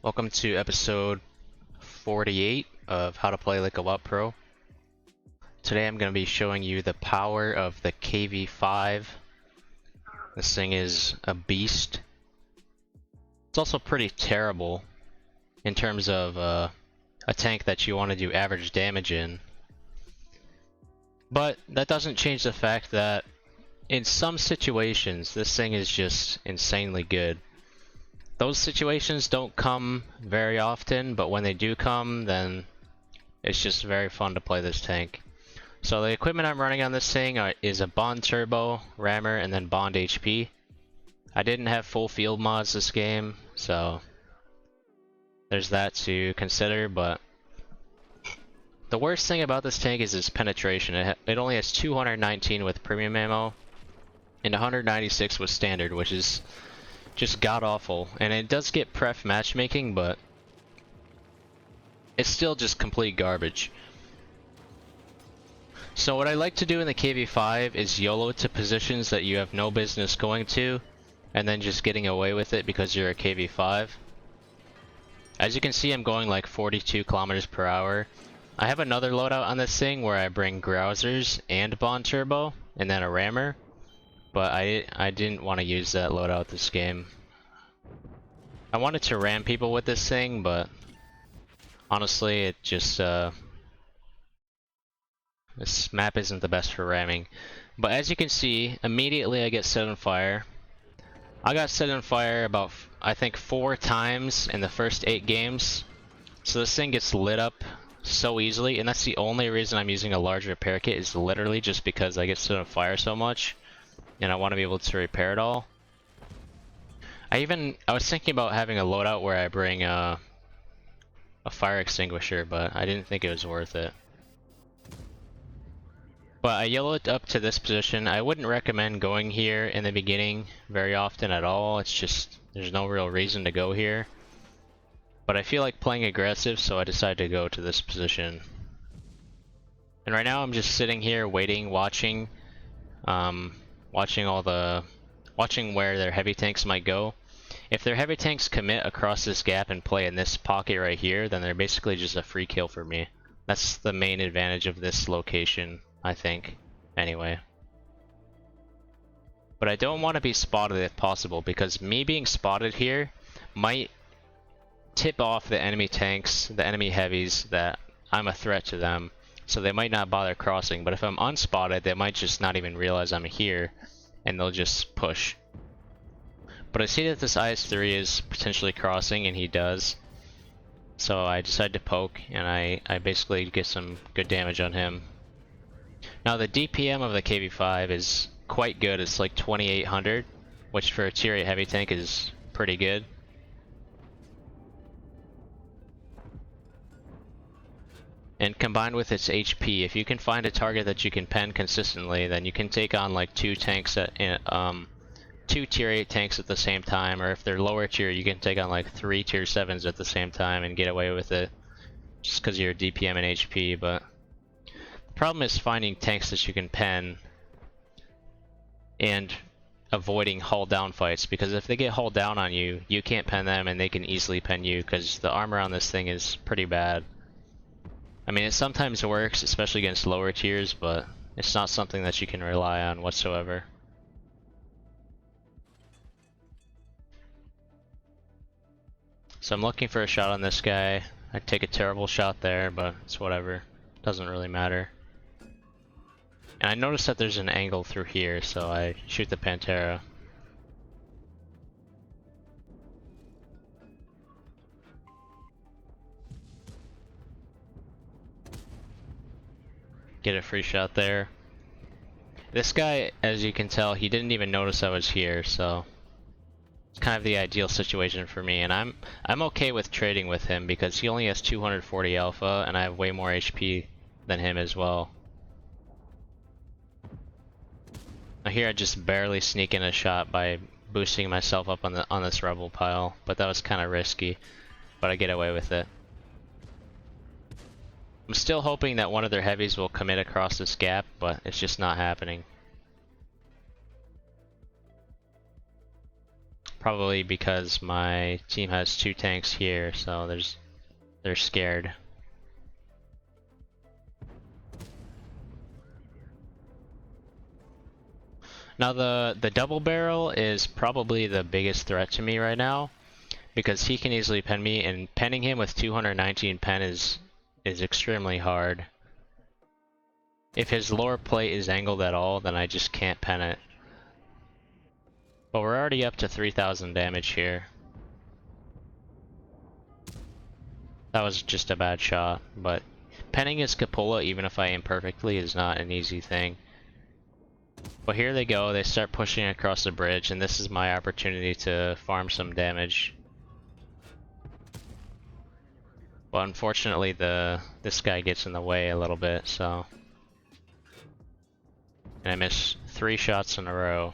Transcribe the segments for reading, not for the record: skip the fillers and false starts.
Welcome to episode 48 of How to Play Like a WoW Pro. Today I'm going to be showing you the power of the KV5. This thing is a beast. It's also pretty terrible in terms of a tank that you want to do average damage in. But that doesn't change the fact that in some situations this thing is just insanely good. Those situations don't come very often, but when they do come, then it's just very fun to play this tank. So the equipment I'm running on this thing is a Bond Turbo, Rammer, and then Bond HP. I didn't have full field mods this game, so there's that to consider, but the worst thing about this tank is its penetration. It only has 219 with premium ammo, and 196 with standard, which is just god-awful. And it does get pref matchmaking, but it's still just complete garbage. So what I like to do in the KV5 is YOLO to positions that you have no business going to, and then just getting away with it because you're a KV5. As you can see, I'm going like 42 kilometers per hour. I have another loadout on this thing where I bring Grousers and Bond Turbo, and then a Rammer. But I didn't want to use that loadout this game. I wanted to ram people with this thing, but honestly it just this map isn't the best for ramming. But as you can see, immediately I get set on fire. I got set on fire about I think 4 times in the first 8 games. So this thing gets lit up so easily, and that's the only reason I'm using a large repair kit, is literally just because I get set on fire so much. And I want to be able to repair it all. I was thinking about having a loadout where I bring a fire extinguisher, but I didn't think it was worth it. But I YOLO'd up to this position. I wouldn't recommend going here in the beginning very often at all. It's just, there's no real reason to go here. But I feel like playing aggressive, so I decided to go to this position. And right now I'm just sitting here waiting, watching where their heavy tanks might go. If their heavy tanks commit across this gap and play in this pocket right here, then they're basically just a free kill for me. That's the main advantage of this location, I think, anyway. But I don't want to be spotted if possible, because me being spotted here might tip off the enemy tanks, the enemy heavies, that I'm a threat to them. So they might not bother crossing, but if I'm unspotted, they might just not even realize I'm here, and they'll just push. But I see that this IS-3 is potentially crossing, and he does. So I decide to poke, and I basically get some good damage on him. Now the DPM of the KV5 is quite good. It's like 2800, which for a tier 8 heavy tank is pretty good. And combined with its HP, if you can find a target that you can pen consistently, then you can take on like 2 tanks at 2 tier 8 tanks at the same time, or if they're lower tier, you can take on like 3 tier 7s at the same time and get away with it, just because of your DPM and HP. But the problem is finding tanks that you can pen and avoiding hull down fights, because if they get hull down on you, you can't pen them and they can easily pen you, because the armor on this thing is pretty bad. I mean, it sometimes works, especially against lower tiers, but it's not something that you can rely on whatsoever. So I'm looking for a shot on this guy. I take a terrible shot there, but it's whatever. Doesn't really matter. And I noticed that there's an angle through here, so I shoot the Pantera. Get a free shot there. This guy, as you can tell, he didn't even notice I was here, so it's kind of the ideal situation for me. And I'm okay with trading with him because he only has 240 alpha, and I have way more HP than him as well. Now here I just barely sneak in a shot by boosting myself up on this rebel pile, but that was kind of risky, but I get away with it. I'm still hoping that one of their heavies will commit across this gap, but it's just not happening. Probably because my team has 2 tanks here, so they're scared. Now the double barrel is probably the biggest threat to me right now, because he can easily pen me, and penning him with 219 pen is extremely hard. If his lower plate is angled at all, then I just can't pen it. But we're already up to 3,000 damage here. That was just a bad shot, but penning his cupola, even if I aim perfectly, is not an easy thing. But here they go, they start pushing across the bridge, and this is my opportunity to farm some damage. But unfortunately this guy gets in the way a little bit, so... And I miss 3 shots in a row.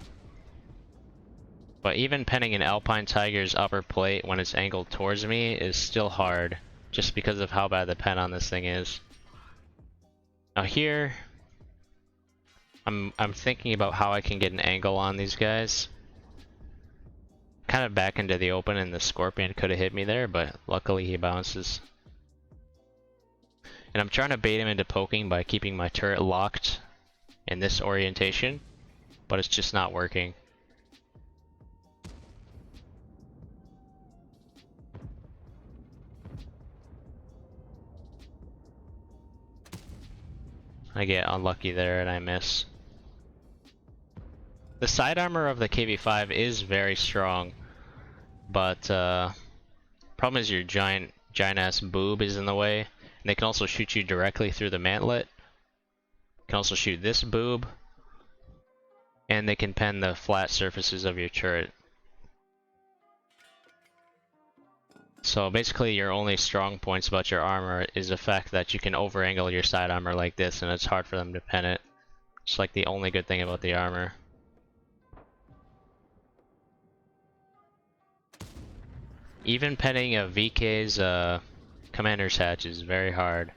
But even penning an Alpine Tiger's upper plate when it's angled towards me is still hard, just because of how bad the pen on this thing is. Now here, I'm thinking about how I can get an angle on these guys. Kind of back into the open, and the Scorpion could have hit me there, but luckily he bounces. And I'm trying to bait him into poking by keeping my turret locked in this orientation, but it's just not working. I get unlucky there and I miss. The side armor of the KV-5 is very strong, but problem is your giant ass boob is in the way, and they can also shoot you directly through the mantlet. Can also shoot this boob, and they can pen the flat surfaces of your turret. So basically your only strong points about your armor is the fact that you can over angle your side armor like this, and it's hard for them to pen it. It's like the only good thing about the armor. Even penning a VK's commander's hatch is very hard.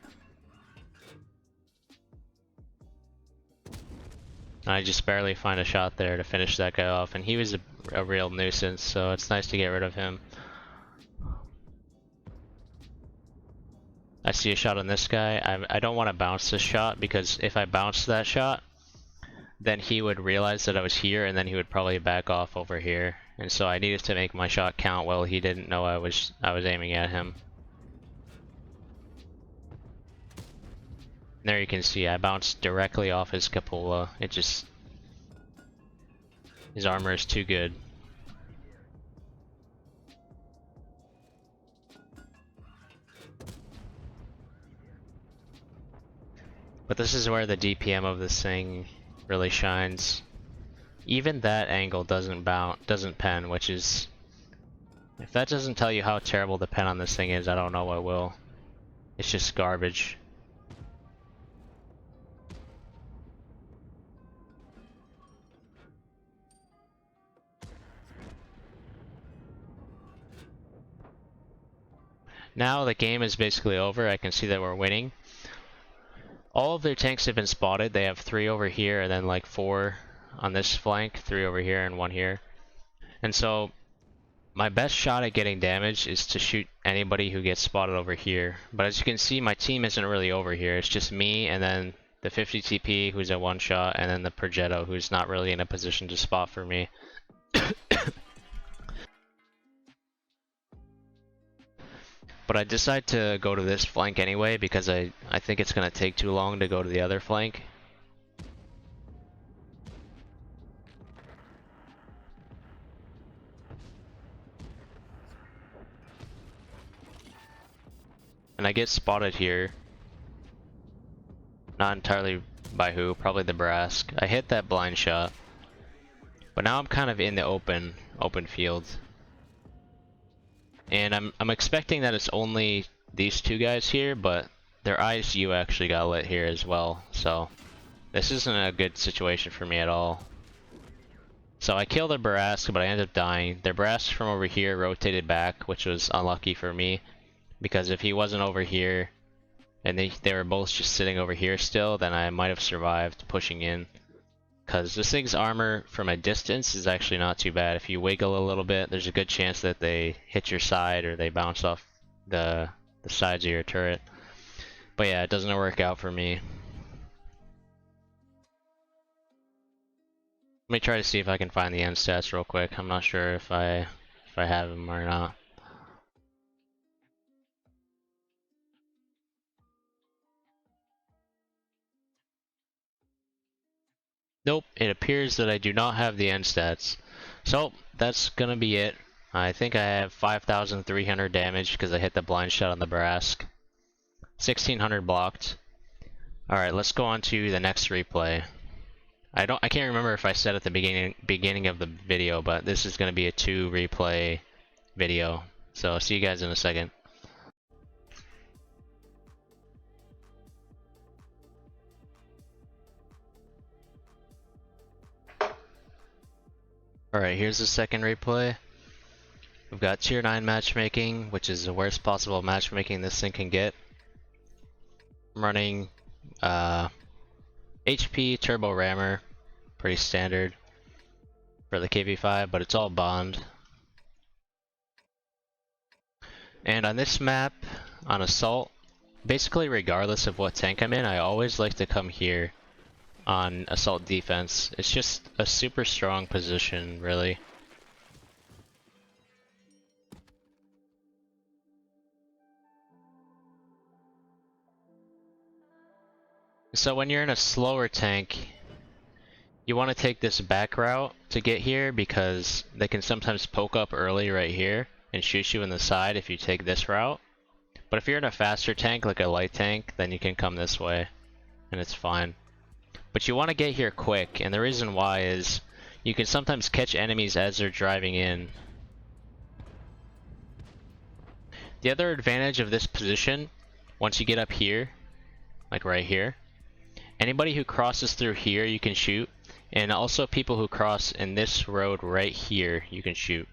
I just barely find a shot there to finish that guy off, and he was a real nuisance, so it's nice to get rid of him. I see a shot on this guy. I don't want to bounce this shot, because if I bounce that shot, then he would realize that I was here, and then he would probably back off over here. And so I needed to make my shot count while he didn't know I was aiming at him. There you can see I bounced directly off his cupola. His armor is too good. But this is where the DPM of this thing really shines. Even that angle doesn't pen, which is... If that doesn't tell you how terrible the pen on this thing is, I don't know what will. It's just garbage. Now the game is basically over. I can see that we're winning. All of their tanks have been spotted. They have 3 over here and then like 4 on this flank, 3 over here and 1 here. And so my best shot at getting damage is to shoot anybody who gets spotted over here. But as you can see, my team isn't really over here. It's just me and then the 50 TP who's a 1-shot, and then the Progetto who's not really in a position to spot for me. But I decide to go to this flank anyway because I think it's going to take too long to go to the other flank. And I get spotted here. Not entirely by who, probably the Brask. I hit that blind shot. But now I'm kind of in the open field. And I'm expecting that it's only these 2 guys here, but their ISU actually got lit here as well, so this isn't a good situation for me at all. So I killed their Brask, but I ended up dying. Their Brask from over here rotated back, which was unlucky for me, because if he wasn't over here, and they were both just sitting over here still, then I might have survived pushing in. Because this thing's armor from a distance is actually not too bad. If you wiggle a little bit, there's a good chance that they hit your side or they bounce off the sides of your turret. But yeah, it doesn't work out for me. Let me try to see if I can find the end stats real quick. I'm not sure if I have them or not. Nope, it appears that I do not have the end stats. So, that's gonna be it. I think I have 5,300 damage because I hit the blind shot on the Brask. 1,600 blocked. Alright, let's go on to the next replay. I can't remember if I said at the beginning of the video, but this is gonna be a 2 replay video. So I'll see you guys in a second. Alright, here's the second replay. We've got tier 9 matchmaking, which is the worst possible matchmaking this thing can get. I'm running HP turbo rammer, pretty standard for the KV5, but it's all bond. And on this map, on assault, basically regardless of what tank I'm in, I always like to come here on assault defense. It's just a super strong position, really. So when you're in a slower tank, you want to take this back route to get here because they can sometimes poke up early right here and shoot you in the side if you take this route. But if you're in a faster tank, like a light tank, then you can come this way and it's fine. But you want to get here quick, and the reason why is you can sometimes catch enemies as they're driving in. The other advantage of this position, once you get up here, like right here, anybody who crosses through here you can shoot, and also people who cross in this road right here you can shoot.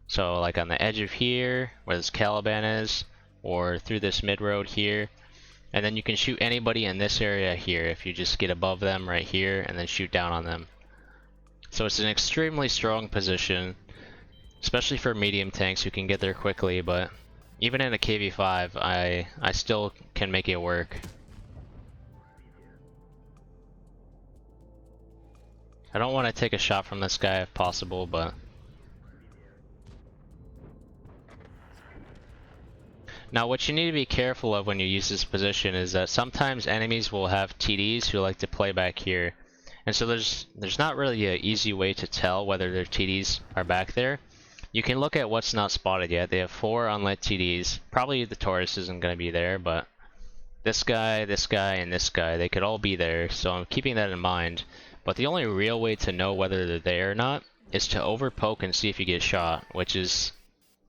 So like on the edge of here, where this Caliban is, or through this mid road here, and then you can shoot anybody in this area here if you just get above them right here and then shoot down on them. So it's an extremely strong position, especially for medium tanks who can get there quickly, but even in a KV5 I still can make it work. I don't want to take a shot from this guy if possible, but now what you need to be careful of when you use this position is that sometimes enemies will have TDs who like to play back here. And so there's not really an easy way to tell whether their TDs are back there. You can look at what's not spotted yet. They have 4 unlit TDs. Probably the Taurus isn't going to be there, but this guy, and this guy, they could all be there. So I'm keeping that in mind. But the only real way to know whether they're there or not is to overpoke and see if you get shot, which is,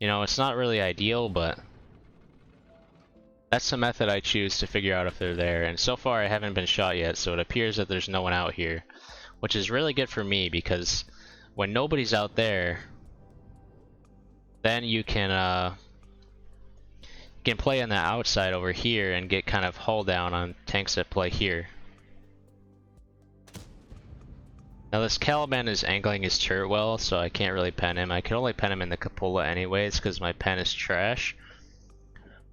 you know, it's not really ideal, but that's the method I choose to figure out if they're there, and so far I haven't been shot yet, so it appears that there's no one out here, which is really good for me because when nobody's out there, then you can play on the outside over here and get kind of hull down on tanks that play here. Now this Caliban is angling his turret well, so I can't really pen him. I can only pen him in the cupola anyways because my pen is trash.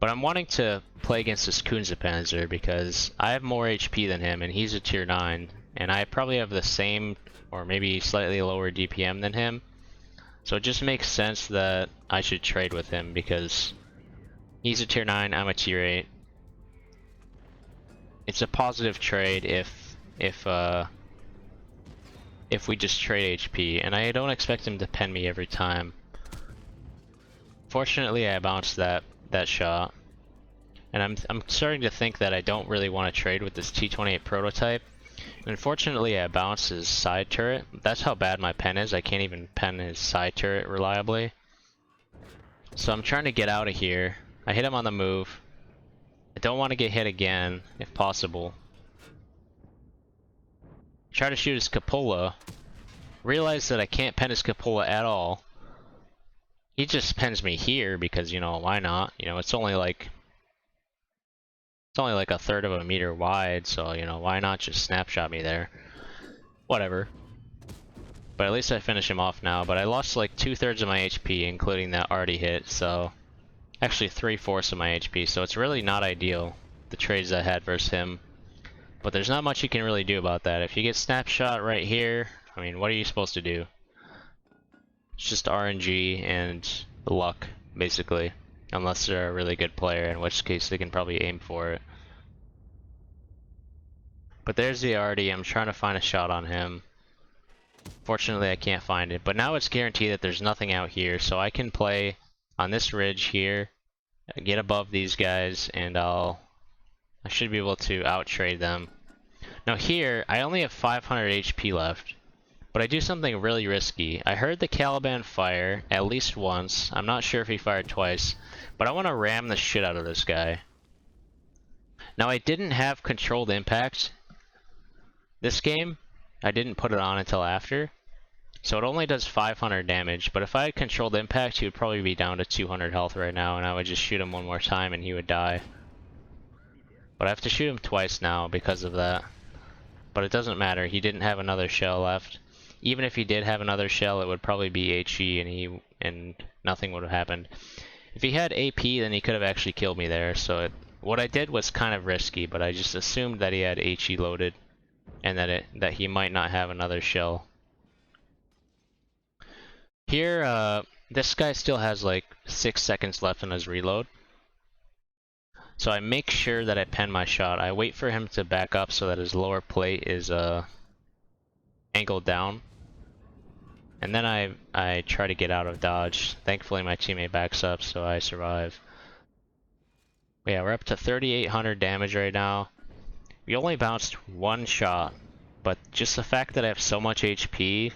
But I'm wanting to play against this Kunzepanzer because I have more HP than him and he's a tier 9. And I probably have the same or maybe slightly lower DPM than him. So it just makes sense that I should trade with him because he's a tier 9, I'm a tier 8. It's a positive trade if we just trade HP, and I don't expect him to pen me every time. Fortunately I bounced that shot, and I'm starting to think that I don't really want to trade with this T-28 prototype. And unfortunately I bounced his side turret. That's how bad my pen is. I can't even pen his side turret reliably. So I'm trying to get out of here. I hit him on the move. I don't want to get hit again if possible. Try to shoot his cupola. Realize that I can't pen his cupola at all. He just pens me here because, you know, why not? You know, it's only like a third of a meter wide, so, you know, why not just snapshot me there? whatever. But at least I finish him off now. But I lost like 2/3 of my HP, including that already hit, so... Actually 3/4 of my HP, so it's really not ideal, the trades I had versus him. But there's not much you can really do about that. If you get snapshot right here, I mean, what are you supposed to do? It's just RNG and luck, basically. Unless they're a really good player, in which case they can probably aim for it. But there's the RD, I'm trying to find a shot on him. Fortunately I can't find it, but now it's guaranteed that there's nothing out here, so I can play on this ridge here, get above these guys, and I should be able to out-trade them. Now here, I only have 500 HP left, but I do something really risky. I heard the Caliban fire at least once. I'm not sure if he fired twice, but I want to ram the shit out of this guy. Now I didn't have controlled impact this game. I didn't put it on until after, so it only does 500 damage, but if I had controlled impact, he would probably be down to 200 health right now, and I would just shoot him one more time and he would die. But I have to shoot him twice now because of that. But it doesn't matter, he didn't have another shell left. Even if he did have another shell, it would probably be HE and nothing would have happened. If he had AP, then he could have actually killed me there, so what I did was kind of risky, but I just assumed that he had HE loaded and that he might not have another shell. Here, this guy still has like 6 seconds left in his reload. So I make sure that I pen my shot. I wait for him to back up so that his lower plate is angled down. And then I try to get out of dodge. Thankfully my teammate backs up, so I survive. But yeah, we're up to 3,800 damage right now. We only bounced one shot, but just the fact that I have so much HP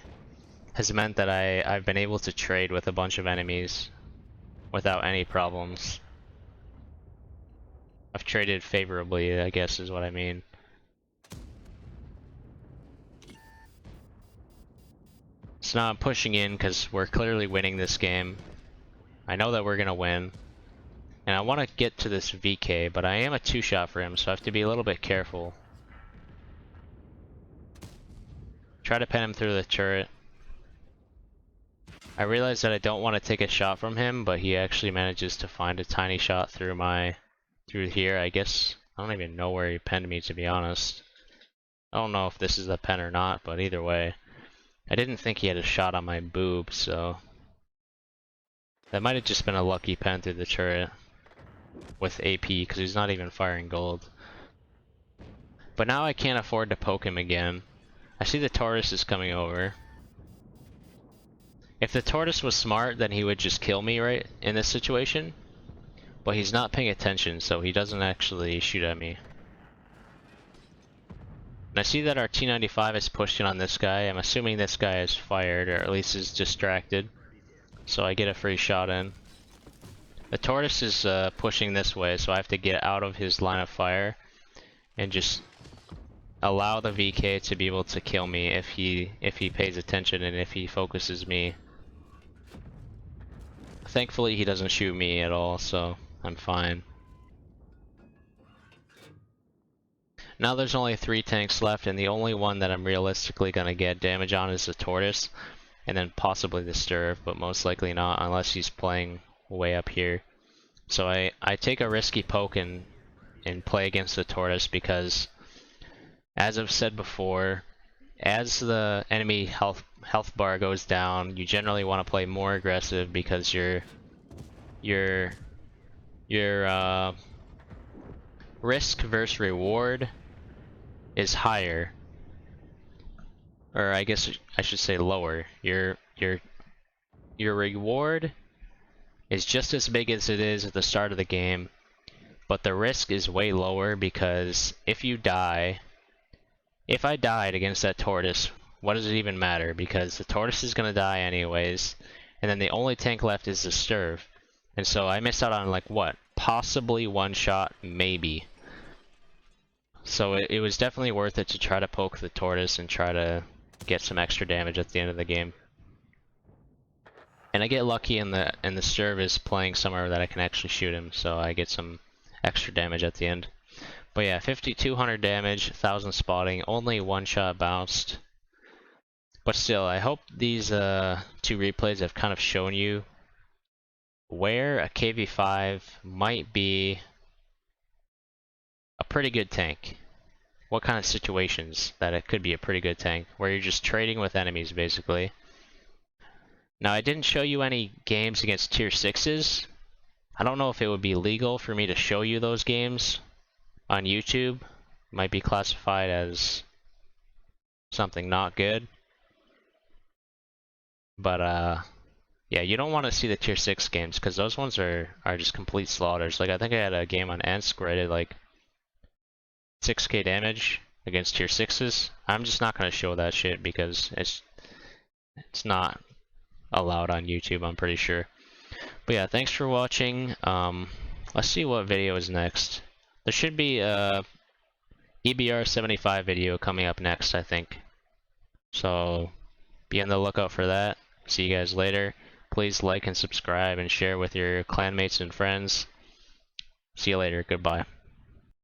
has meant that I've been able to trade with a bunch of enemies without any problems. I've traded favorably, I guess is what I mean. So now I'm pushing in because we're clearly winning this game. I know that we're gonna win. And I want to get to this VK, but I am a 2-shot for him, so I have to be a little bit careful. Try to pen him through the turret. I realize that I don't want to take a shot from him, but he actually manages to find a tiny shot through here, I guess. I don't even know where he penned me, to be honest. I don't know if this is a pen or not, but either way. I didn't think he had a shot on my boob, so... that might have just been a lucky pen through the turret with AP, because he's not even firing gold. But now I can't afford to poke him again. I see the tortoise is coming over. If the tortoise was smart, then he would just kill me right in this situation. But he's not paying attention, so he doesn't actually shoot at me. And I see that our T-95 is pushing on this guy. I'm assuming this guy is fired, or at least is distracted. So I get a free shot in. The tortoise is pushing this way, so I have to get out of his line of fire and just allow the VK to be able to kill me if he pays attention and if he focuses me. Thankfully he doesn't shoot me at all, so I'm fine. Now there's only 3 tanks left, and the only one that I'm realistically gonna get damage on is the tortoise, and then possibly the Stirf, but most likely not unless he's playing way up here. So I take a risky poke and play against the tortoise because, as I've said before, as the enemy health bar goes down, you generally want to play more aggressive because your risk versus reward is higher, or I guess I should say lower. Your reward is just as big as it is at the start of the game, but the risk is way lower because if I died against that tortoise, what does it even matter? Because the tortoise is gonna die anyways, and then the only tank left is the Stirf. And so I missed out on like what? Possibly 1 shot, maybe. So it was definitely worth it to try to poke the tortoise and try to get some extra damage at the end of the game. And I get lucky and the Stirf is playing somewhere that I can actually shoot him, so I get some extra damage at the end. But yeah, 5,200 damage, 1,000 spotting, only 1 shot bounced. But still, I hope these two replays have kind of shown you where a KV-5 might be a pretty good tank. What kind of situations that it could be a pretty good tank, where you're just trading with enemies basically. Now, I didn't show you any games against tier 6s. I don't know if it would be legal for me to show you those games on YouTube. Might be classified as something not good. But yeah, you don't want to see the tier 6 games because those ones are just complete slaughters. Like I think I had a game on Ensk where I did like 6k damage against tier 6s. I'm just not going to show that shit because it's not allowed on YouTube, I'm pretty sure. But yeah, thanks for watching. Let's see what video is next. There should be a EBR 75 video coming up next, I think. So be on the lookout for that. See you guys later. Please like and subscribe and share with your clanmates and friends. See you later. Goodbye.